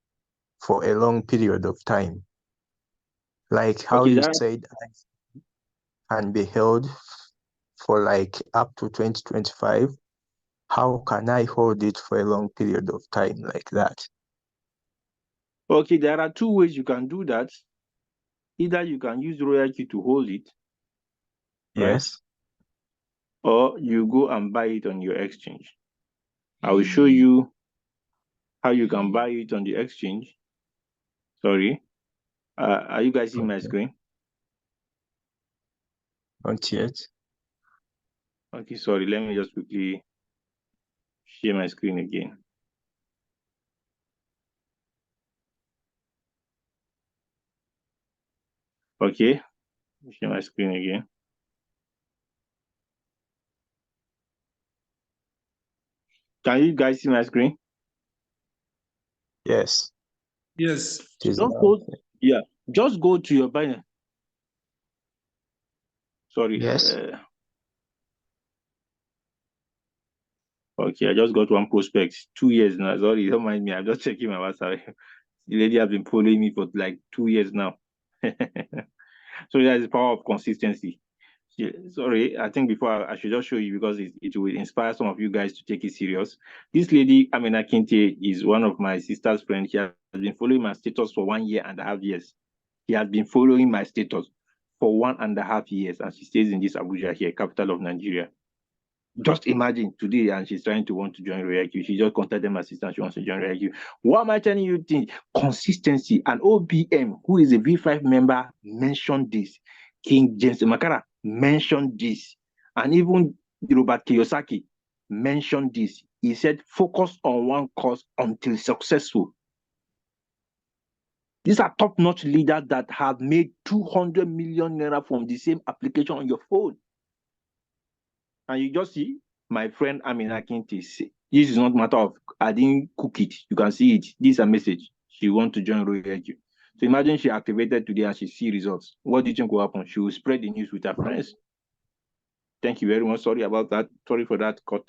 for a long period of time. Like how you said, and be held for like up to 2025, how can I hold it for a long period of time like that? Okay, there are two ways you can do that. Either you can use royalty to hold it, right? Yes. Or you go and buy it on your exchange. I will show you how you can buy it on the exchange. Sorry. Are you guys seeing my screen? Not yet. Okay, sorry. Let me just quickly share my screen again. Okay, share my screen again. Can you guys see my screen? Yes. Yes. It is Just now. go, yeah, just go to your Binance. Sorry. Yes. Okay, I just got one prospect. 2 years now. Sorry, don't mind me. I'm just checking my WhatsApp. The lady has been following me for like 2 years now. So that is the power of consistency. Yeah, sorry, I think before I should just show you because it will inspire some of you guys to take it serious. This lady, Amina Kinte, is one of my sister's friends. She has been following my status for 1.5 years. She has been following my status for 1.5 years, and she stays in this Abuja here, capital of Nigeria. Just imagine today, and she's trying to want to join ReactQ. She just contacted my sister. She wants to join ReactQ. What am I telling you? Consistency. And OBM, who is a V5 member, mentioned this. King James Makara mentioned this, and even Robert Kiyosaki mentioned this. He said, "Focus on one cause until successful." These are top-notch leaders that have made 200 million naira from the same application on your phone. And you just see my friend Amina Kinte. This is not a matter of I didn't cook it. You can see it. This is a message. She wants to join ReactQ. So imagine she activated today and she see results. What do you think will happen? She will spread the news with her friends. Thank you very much. Sorry about that. Sorry for that cut.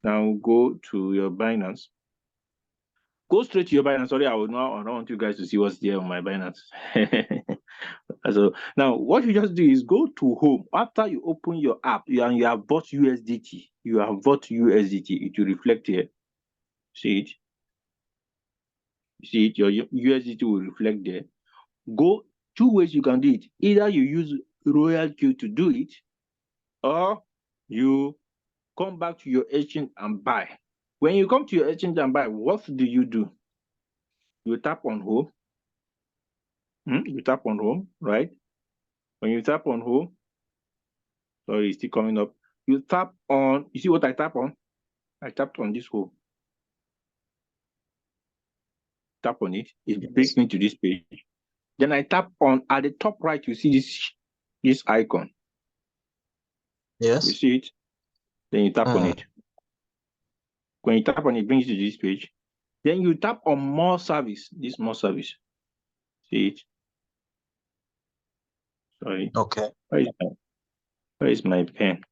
Now go to your Binance. Go straight to your Binance. Sorry, I don't want you guys to see what's there on my Binance. So now what you just do is go to home. After you open your app, you have bought USDT. You have bought USDT. It will reflect here. See it? See it? Your USDT will reflect there. Go 2 ways you can do it. Either you use RoyalQ to do it, or you come back to your exchange and buy. When you come to your exchange and buy, what do? You tap on home. You tap on home, right? When you tap on home, sorry, it's still coming up. You tap on, you see what I tap on? I tapped on this home. Tap on it. It brings me to this page. Then I tap on, at the top right, you see this icon. Yes. You see it? Then you tap on it. When you tap on it, it brings you to this page. Then you tap on more service, this more service. See it? Sorry. Okay. Where is my pen?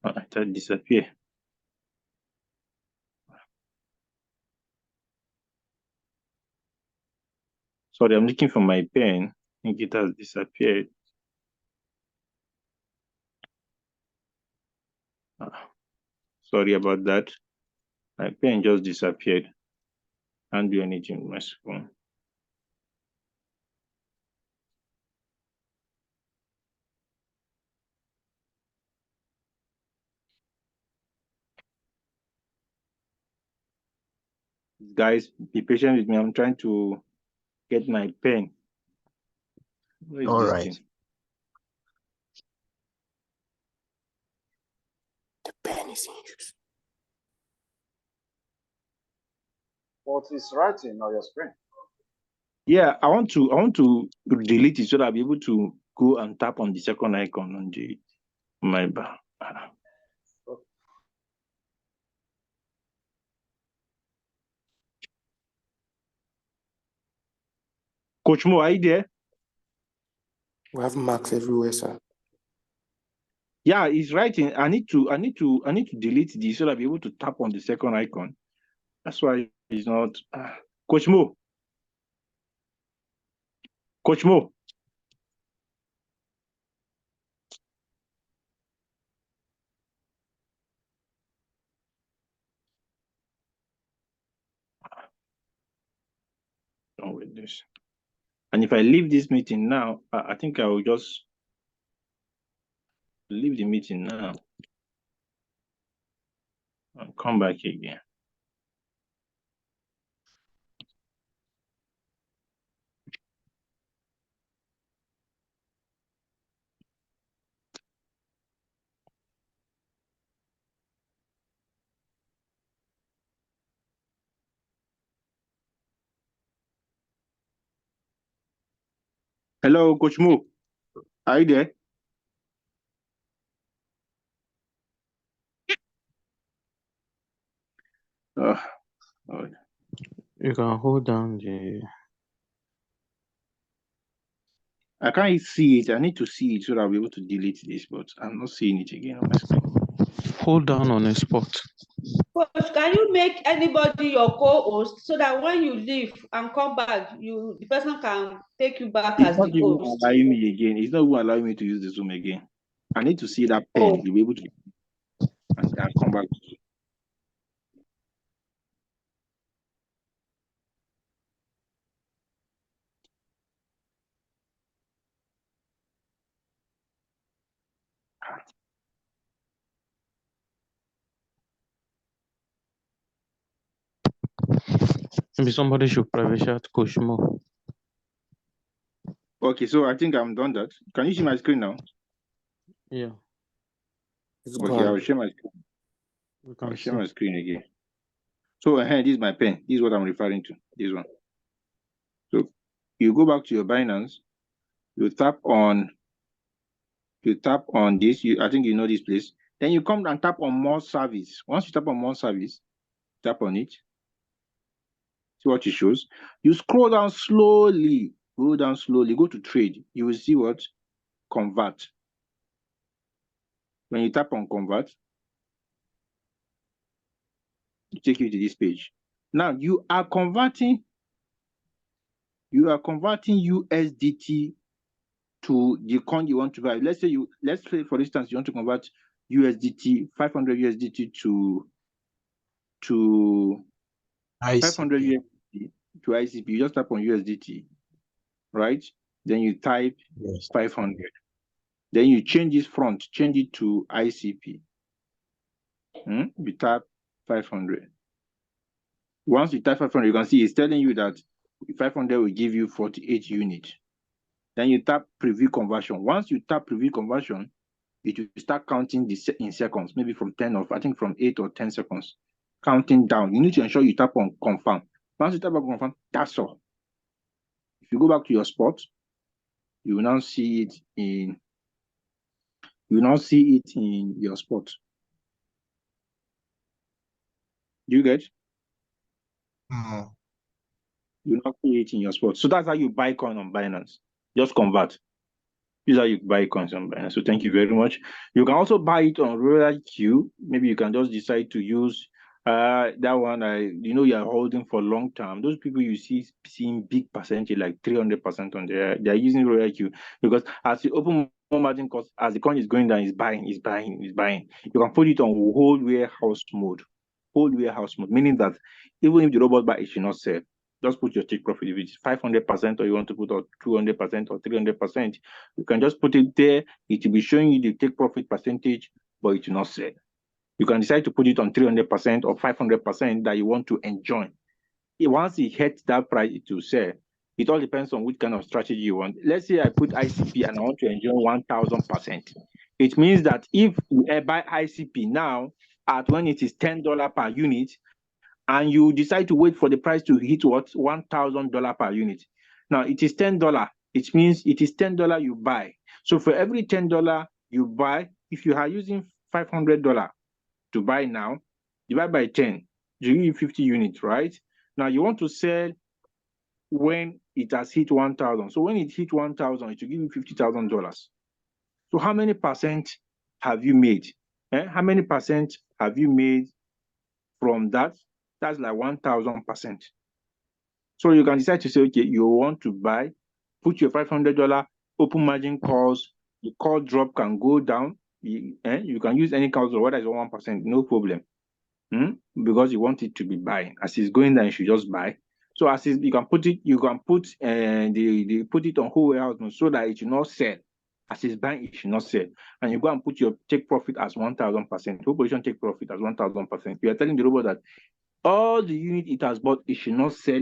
Oh, that disappear. Sorry, I'm looking for my pen. I think it has disappeared. Sorry about that. My pen just disappeared. Can't do anything with my phone. Guys, be patient with me. I'm trying to get my pen. Where is All this right. thing? The pen is in use. What is writing on your screen? Yeah, I want to delete it so that I'll be able to go and tap on the second icon on my bar. Coach Mo, are you there? We have marks everywhere, sir. Yeah, he's writing. I need to delete this so that I'll be able to tap on the second icon. That's why it's not. Coach Mo. Coach Mo. this. And if I leave this meeting now, I think I will just leave the meeting now and come back again. Hello, Coach Mo. Are you there? Oh, You can hold down the. I can't see it. I need to see it so that I'll be able to delete this, but I'm not seeing it again on my screen. Hold down on a spot. Coach, can you make anybody your co-host so that when you leave and come back, the person can take you back It's as not the even host? allowing me again. It's not even allowing me to use the Zoom again. I need to see that pen Oh. to be able to, and I'll come back to you. Maybe somebody should private chat Coach Mo. Okay, so I think I'm done that. Can you see my screen now? Yeah, It's Okay, I'll gone. share my screen. we I'll can share see. my screen again. So this is my pen. This is what I'm referring to. This one. So you go back to your Binance. You tap on this. I think you know this place. Then you come and tap on more service. Once you tap on more service, tap on it. See what it shows. You scroll down slowly. Go down slowly. Go to trade. You will see what? Convert. When you tap on convert, it take you to this page. Now you are converting USDT to the coin you want to buy. Let's say for instance you want to convert USDT 500 USDT to 500 ICP. USDT to ICP. You just tap on USDT, right? Then you type Yes. 500. Then you change this front, change it to ICP. You tap 500. Once you type 500, you can see it's telling you that 500 will give you 48 units. Then you tap preview conversion. Once you tap preview conversion, it will start counting in seconds, maybe from 10 or I think from 8 or 10 seconds. Counting down. You need to ensure you tap on confirm. Once you tap on confirm, that's all. If you go back to your spot, you will now see it in your spot. Do you get? Mm. You will not see it in your spot. So that's how you buy coin on Binance. Just convert. This is how you buy coins on Binance. So thank you very much. You can also buy it on Rqtmi. Maybe you can just decide to use that one. You are holding for long term. Those people you see seeing big percentage, like 300% on there. They are using Rqtmi because as you open more margin cost, as the coin is going down, it's buying. You can put it on hold warehouse mode. Hold warehouse mode, meaning that even if the robot buy, it should not sell. Just put your take profit. If it's 500% or you want to put out 200% or 300%, you can just put it there. It will be showing you the take profit percentage, but it will not sell. You can decide to put it on 300% or 500% that you want to enjoy. Once it hits that price, it will sell. It all depends on which kind of strategy you want. Let's say I put ICP and I want to enjoy 1,000%. It means that if you buy ICP now at when it is $10 per unit, and you decide to wait for the price to hit what? $1,000 per unit. Now it is $10. It means it is $10 you buy. So for every $10 you buy, if you are using $500 to buy now, divide by 10, you give you 50 units, right? Now you want to sell when it has hit 1,000. So when it hit 1,000, it will give you $50,000. So how many percent have you made? How many percent have you made from that? That's like 1,000%. So you can decide to say, okay, you want to buy, put your $500 open margin calls, the call drop can go down. You can use any calls or whether it's 1%, no problem. Because you want it to be buying. As it's going down, you should just buy. So as is, you can put it on whole warehouse so that it should not sell. As it's buying, it should not sell. And you go and put your take profit as 1,000%. Whole position take profit as 1,000%. You are telling the robot that all the unit it has bought, it should not sell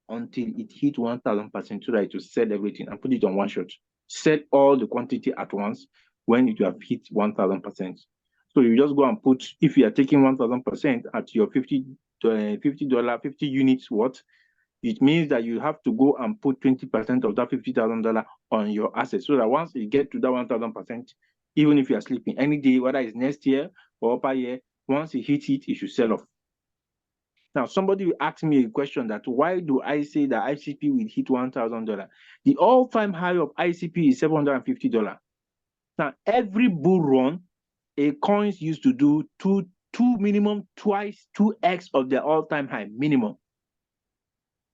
until it hit 1,000% so that it will sell everything and put it on one shot. Sell all the quantity at once when it will have hit 1,000%. So you just go and put, if you are taking 1,000% at your $50 units worth, it means that you have to go and put 20% of that $50,000 on your assets. So that once you get to that 1,000%, even if you are sleeping any day, whether it's next year or upper year, once you hit it, you should sell off. Now, somebody will ask me a question that why do I say that ICP will hit $1,000? The all-time high of ICP is $750. Now, every bull run, a coins used to do minimum twice 2x of their all-time high minimum.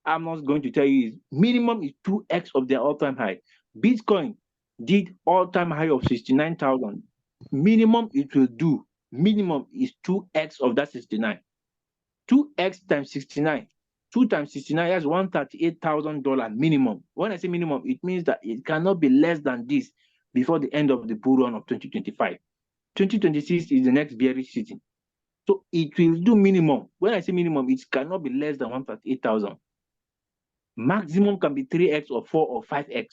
I'm not going to tell you minimum is 2x of their all-time high. Bitcoin did all-time high of 69,000. Minimum it will do minimum is 2x of that 69. 2x times 69. 2 times 69 is $138,000 minimum. When I say minimum, it means that it cannot be less than this before the end of the bull run of 2025. 2026 is the next bearish season. So it will do minimum. When I say minimum, it cannot be less than 138,000. Maximum can be 3x or 4 or 5x.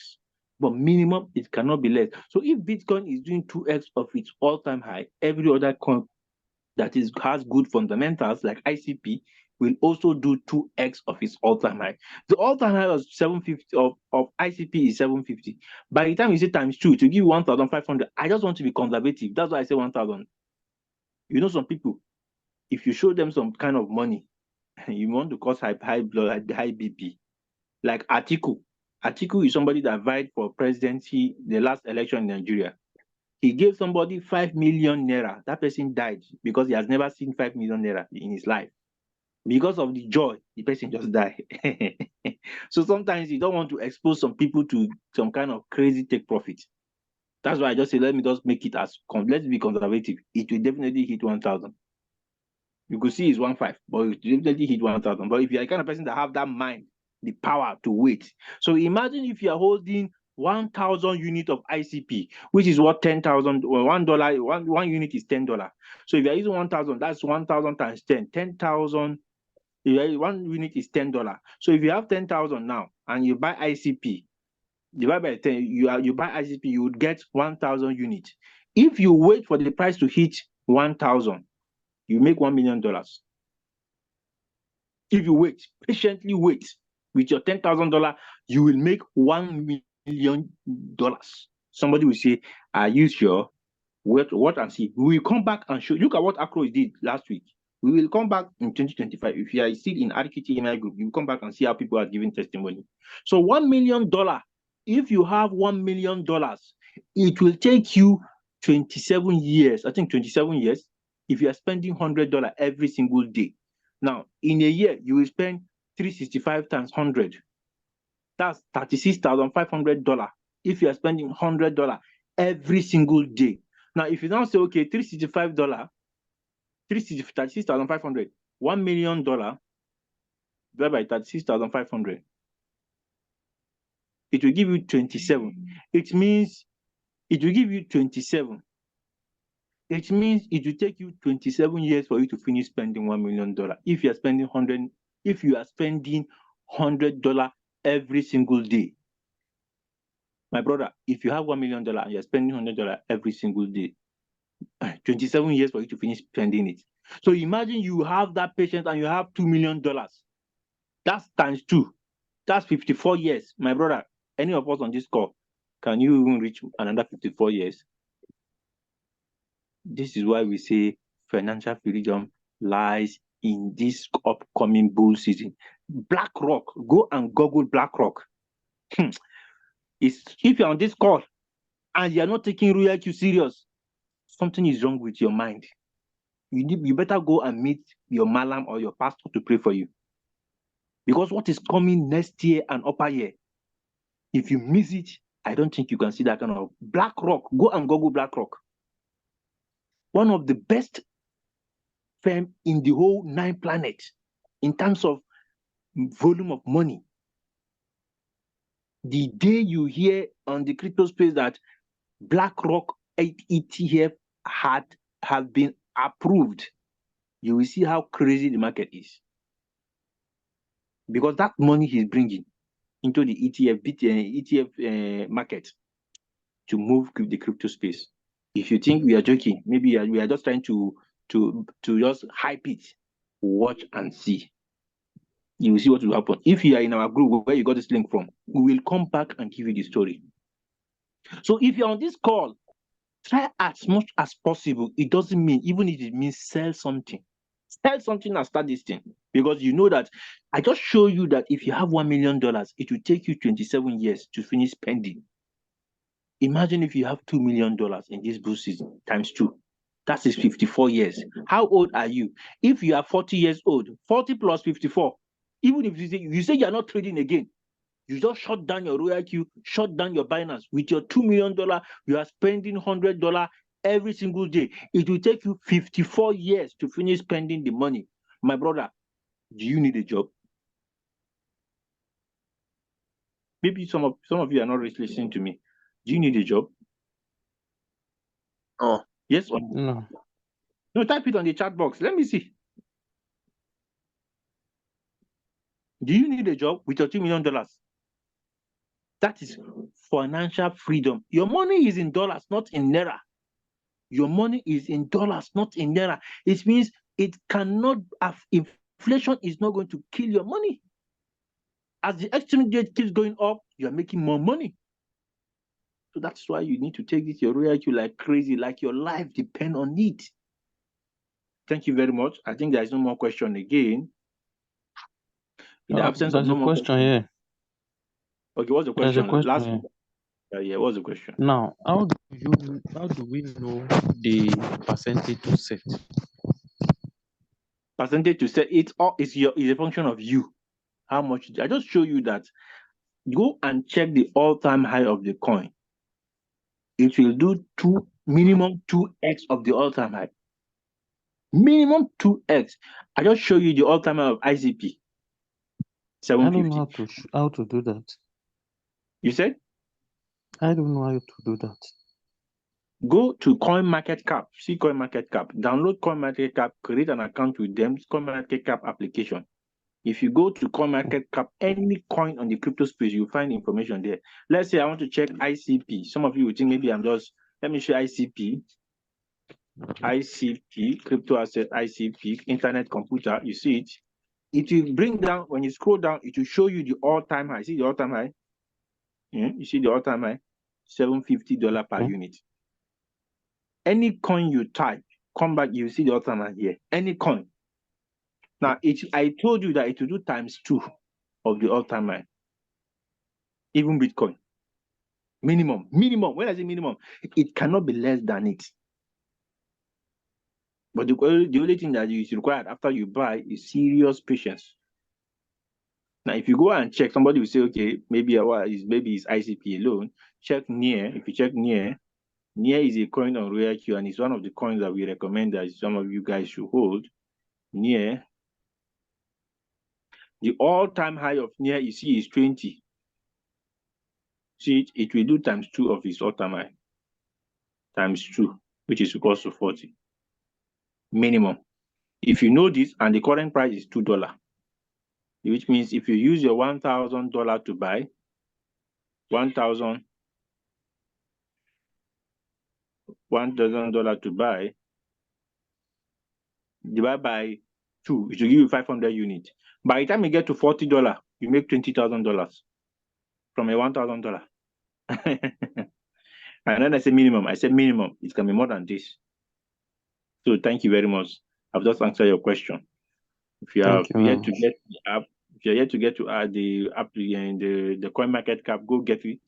But minimum, it cannot be less. So if Bitcoin is doing 2x of its all-time high, every other coin that has good fundamentals like ICP will also do 2x of its all-time high. The all-time high of 750 of ICP is 750. By the time you say times 2 to give 1,500, I just want to be conservative. That's why I say 1,000. You know, some people, if you show them some kind of money, you want to cause high blood, high BP. Like Atiku. Atiku is somebody that vied for presidency the last election in Nigeria. He gave somebody 5 million naira. That person died because he has never seen 5 million naira in his life. Because of the joy, the person just died. So sometimes you don't want to expose some people to some kind of crazy take profit. That's why I just say, let me just make it as, let's be conservative. It will definitely hit 1,000. You could see it's 1.5, but it will definitely hit 1,000. But if you're the kind of person that have that mind, the power to wait. So imagine if you are holding 1,000 units of ICP, which is what 10,000 or $1, one unit is $10. So if you're using 1,000, that's 1,000 times 10, 10,000. One unit is $10. So if you have 10,000 now and you buy ICP, divide by 10, you buy ICP, you would get 1,000 units. If you wait for the price to hit 1,000, you make $1 million. If you wait, patiently wait, with your $10,000, you will make $1 million. Somebody will say, are you sure? Wait and see. We will come back and show. Look at what Acro did last week. We will come back in 2025. If you are still in Rqtmi group, you will come back and see how people are giving testimony. So $1 million, if you have $1 million, it will take you 27 years, I think 27 years, if you are spending $100 every single day. Now, in a year, you will spend 365 times 100. That's $36,500 if you are spending $100 every single day. Now, if you now say, okay, $365, 36,500, $1 million divided by 36,500, it will give you 27. It means it will give you 27. It means it will take you 27 years for you to finish spending $1 million. If you are spending $100 every single day. My brother, if you have $1 million and you're spending $100 every single day, 27 years for you to finish spending it. So imagine you have that patience and you have $2 million. That's times 2. That's 54 years. My brother, any of us on this call, can you even reach another 54 years? This is why we say financial freedom lies in this upcoming bull season. BlackRock, go and Google BlackRock. If you're on this call and you're not taking Rqtmi serious, something is wrong with your mind. You better go and meet your malam or your pastor to pray for you. Because what is coming next year and upper year, if you miss it, I don't think you can see that kind of BlackRock. Go and Google BlackRock. One of the best firm in the whole 9 planets in terms of volume of money. The day you hear on the crypto space that BlackRock ETF have been approved, you will see how crazy the market is. Because that money he's bringing into the ETF market to move the crypto space. If you think we are joking, maybe we are just trying to just hype it. Watch and see. You will see what will happen. If you are in our group where you got this link from, we will come back and give you the story. So if you're on this call, try as much as possible. It doesn't mean, even if it means sell something. Sell something and start this thing. Because you know that I just show you that if you have $1 million, it will take you 27 years to finish spending. Imagine if you have $2 million in this bull season times 2. That is 54 years. How old are you? If you are 40 years old, 40 plus 54, even if you say you're not trading again, you just shut down your RoyalQ, shut down your Binance. With your $2 million, you are spending $100 every single day. It will take you 54 years to finish spending the money. My brother, do you need a job? Maybe some of you are not really listening to me. Do you need a job? Oh, yes or no? No, type it on the chat box. Let me see. Do you need a job with your $2 million? That is financial freedom. Your money is in dollars, not in naira. Your money is in dollars, not in naira. It means it cannot have, inflation is not going to kill your money. As the exchange rate keeps going up, you're making more money. So that's why you need to take this your RoyalQ like crazy, like your life depends on it. Thank you very much. I think there is no more question again. In the absence of no more question here. Okay, what's the question? There's a question Last. here. Yeah, what's the question? Now, how do we know the percentage to set? Percentage to set, it's a function of you. How much? I just show you that. Go and check the all-time high of the coin. It will do minimum 2x of the all-time high. Minimum 2x. I just show you the all-time high of ICP. 750. I don't know how to do that. You said? I don't know how to do that. Go to CoinMarketCap. See CoinMarketCap. Download CoinMarketCap. Create an account with them. CoinMarketCap application. If you go to CoinMarketCap, any coin on the crypto space, you'll find information there. Let's say I want to check ICP. Some of you will think maybe let me show ICP. ICP, crypto asset, ICP, internet computer. You see it. It will bring down, when you scroll down, it will show you the all-time high. See the all-time high? Yeah, you see the all-time high? $750 per unit. Any coin you type, come back, you see the all-time high here. Any coin. Now, I told you that it will do times 2 of the all-time high. Even Bitcoin. Minimum. When I say minimum, it cannot be less than it. But the only thing that is required after you buy is serious patience. Now, if you go and check, somebody will say, okay, maybe it's ICP alone. Check NEAR. If you check NEAR is a coin on RoyalQ, and it's one of the coins that we recommend that some of you guys should hold. NEAR. The all-time high of NEAR you see is 20. See, it will do times 2 of its all-time high. Times 2, which is equal to 40. Minimum. If you know this, and the current price is $2, which means if you use your $1,000 to buy, $1,000 to buy, divide by 2, it will give you 500 units. By the time you get to $40, you make $20,000 from a $1,000. And then I say minimum. It can be more than this. So thank you very much. I've just answered your question. If you are yet to get the app, if you're yet to get to add the app in the CoinMarketCap, go get it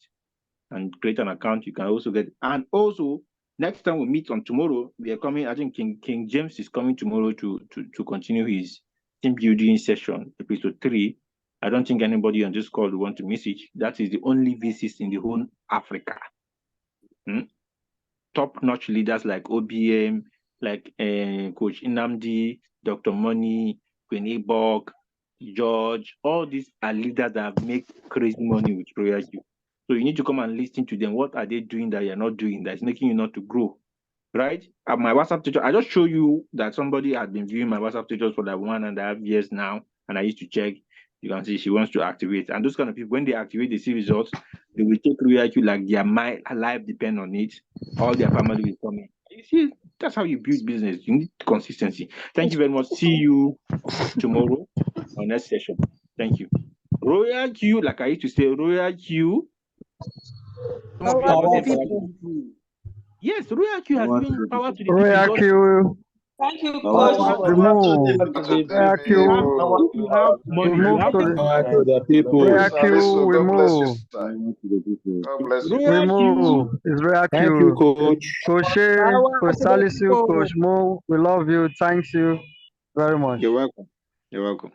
and create an account. You can also get it. And also, next time we meet on tomorrow, we are coming. I think King James is coming tomorrow to continue his team building session, episode 3. I don't think anybody on this call will want to miss it. That is the only VCs in the whole Africa. Top-notch leaders like OBM, like Coach Inamdi, Dr. Money, Queen Ebok, George, all these are leaders that have made crazy money with Royal Q. So you need to come and listen to them. What are they doing that you're not doing that's making you not to grow? Right? At my WhatsApp tutor, I just show you that somebody had been viewing my WhatsApp tutors for like 1.5 years now, and I used to check. You can see she wants to activate. And those kind of people, when they activate, they see results, they will take Royal Q like their life depend on it. All their family will come in. You see, that's how you build business. You need consistency. Thank you very much. See you tomorrow on next session. Thank you. Royal Q, like I used to say, Royal Q. Some of you have not said power to the Yes, Royal Q has given power to the people. Royal Q, Thank you, Power Coach. to remove. Royal Q, If you have money, you remove have to the Power to the people. Royal Q, God bless you, remove. sir. God bless you. Royal Remove. Q. It's Royal Thank you, Q. coach. Coach Shea, Power Coach to the Salisu, people. Coach Mo, we love you. Thanks you very much. You're welcome. You're welcome.